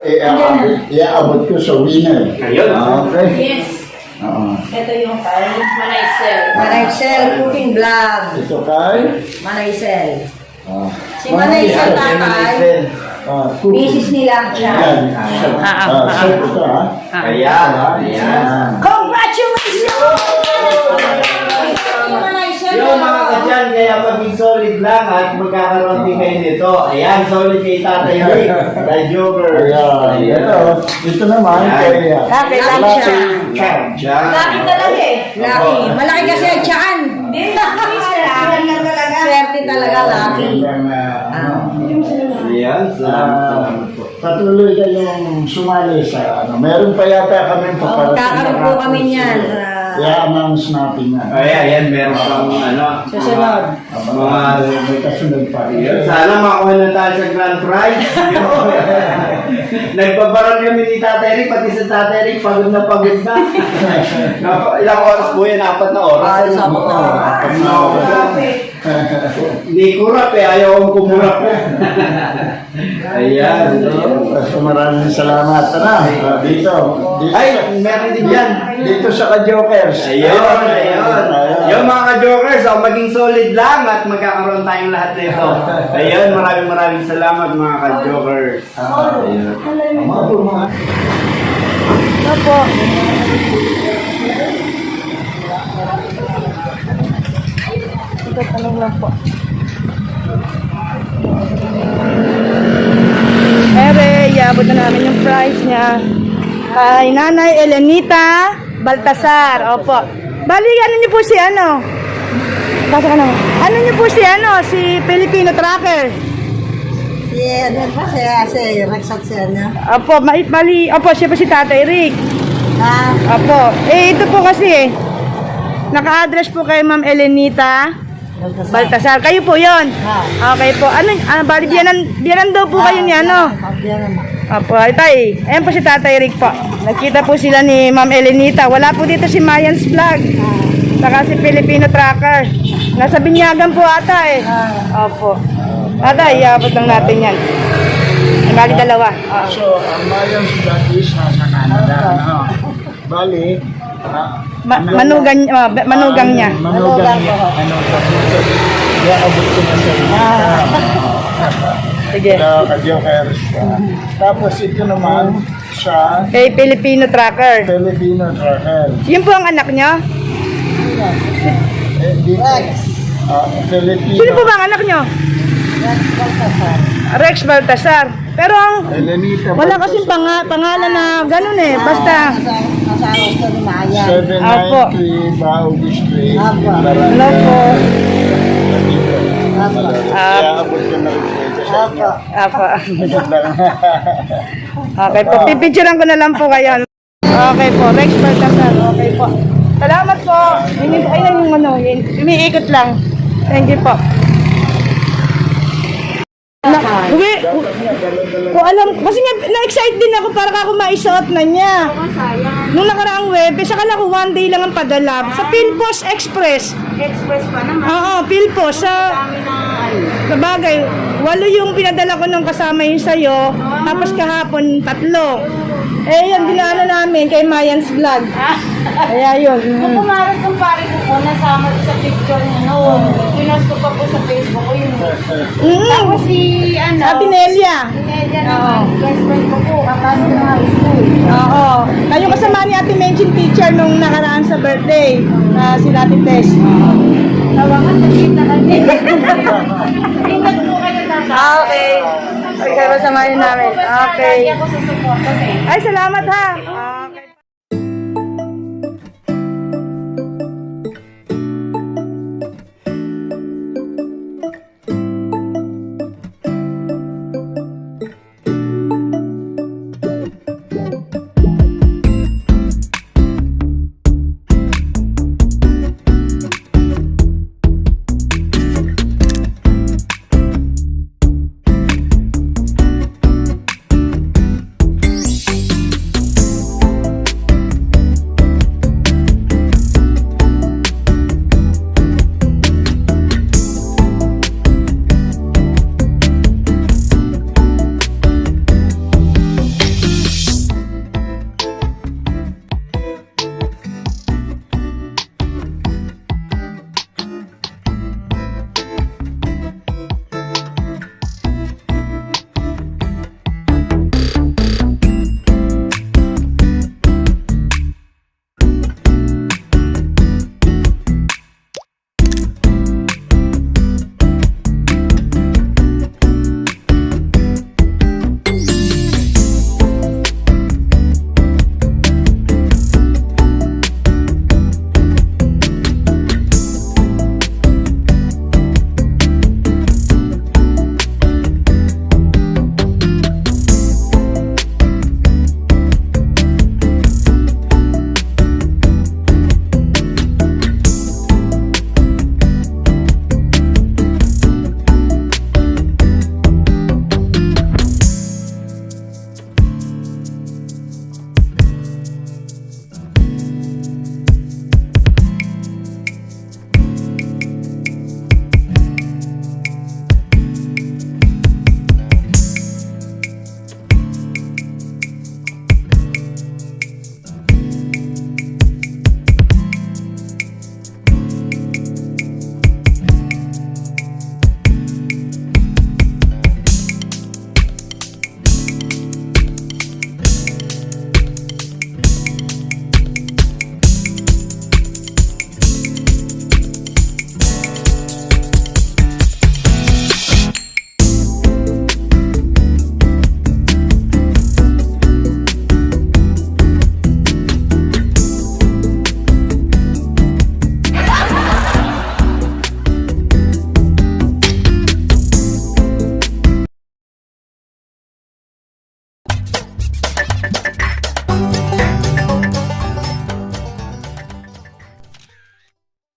Iaabot ko sa winner. Ayun. Okay. Yes. Ito yung kay Manaysel. Manaysel cooking vlog. Ito kay? Manaysel. Si Manaysel, Manaysel tatay. Misis nila siya. Chef ito ha. Ayan. Ayan. Congratulations! Yung mga kadyan, kaya maging solid lang at magkakaroon din kayo nito. Ayan, solid kay Tatay Rick. Jokers. Ayan. Ito naman kay... Laki lang siya. Laki talaga eh. Laki. Malaki kasi ang tiyan. Hindi. Swerte talaga laki. Ayan, salamat po. Patuloy kayong sumali sa ano. Meron pa yata kami paparating. Kakaroon po kami niyan. I-announce natin yan. Ayan, meron kang ano. Susunod. Mga may kasunod pa rin. Sana makuha na tayo sa grand prize. Nagbabaran kami ni Tatay Rick, pati sa Tatay Rick, pagod na pagod na. Ilang oras po yan? 4 na oras. Hindi kurap eh, ayaw kong kumurap. Ayan. So maraming salamat. Dito. Ay, meron din yan. Dito sa ka-jokers. Ayun. Yung mga ka-jokers, maging solid lang at magkakaroon tayong lahat nito. Ayun, maraming salamat mga ka-jokers. Ayun. Opo. Ito, tanong lang po. Iabot na namin yung price niya. Kay Nanay Elenita Baltasar. Opo. Bali, ano niyo po si ano? Basta ka naman. Ano niyo po si ano? Si Filipino Tracker. Si Rexat siya niya. Opo, mali. Opo, siya po si Tatay Rick. Opo. Ito po kasi naka-address po kay Ma'am Elenita Baltasar. Kayo po yon. Okay po. Bali, biyanan daw po kayo ni ano? Opo, tay. Ayan po si Tatay Rick po. Nagkita po sila ni Ma'am Elenita. Wala po dito si Mayan's Vlog. Saka si Filipino Tracker. Nasa Binyagan po ata eh. Opo. Ata, iabot lang natin yan. Bali, dalawa. So, ang Mayan's Vlog is nasa Canada. Bali, manugang niya. Manugang niya. Iaabot ko na sa Sige. ka-jokers. Tapos ito naman sa Kay Filipino Tracker. Filipino Tracker. Yun po ang anak niya? Filipino. Sino po ba ang anak niyo? Rex Baltasar. Pero ang wala kasing pangalan na ganun eh. Basta. 793 Baudi Street. Hello po. Iaabot ko na rin sa inyo. Apa. Okay po. Pipicturean ko na lang po kayo. Okay po. Rex Baltasar. Okay po. Salamat po. Ayun yung ano. Umiikot lang. Thank you po. Kung alam, kasi nga na-excite din ako para ako maisuot na niya. Nung nakaraang web, saka ko 1 day lang ang padala. Sa Philpost Express. Express pa naman. Oo, Philpost. Sa bagay, 8 yung pinadala ko nung kasama yung sayo. Tapos kahapon, 3. Eh, yun, dinaanan namin kay Mayan's Vlog. Kaya yun. Kung kumaras ng pare ko po, nasama ko sa picture niya noon. Pinost ko pa po sa Facebook ko yun. Tapos si, Ate Nelia. Nelia naman, best friend ko po, kapasok ng high school. Oo. Kayo kasama ni Ate Menching teacher nung nakaraan sa birthday. Si Ate Tess. Tawangan, nakita kami. Ingat po kayo tatay. Okay. Okay, kasamahin namin. Okay. Lagi ako sa support kasi. Ay, salamat ha.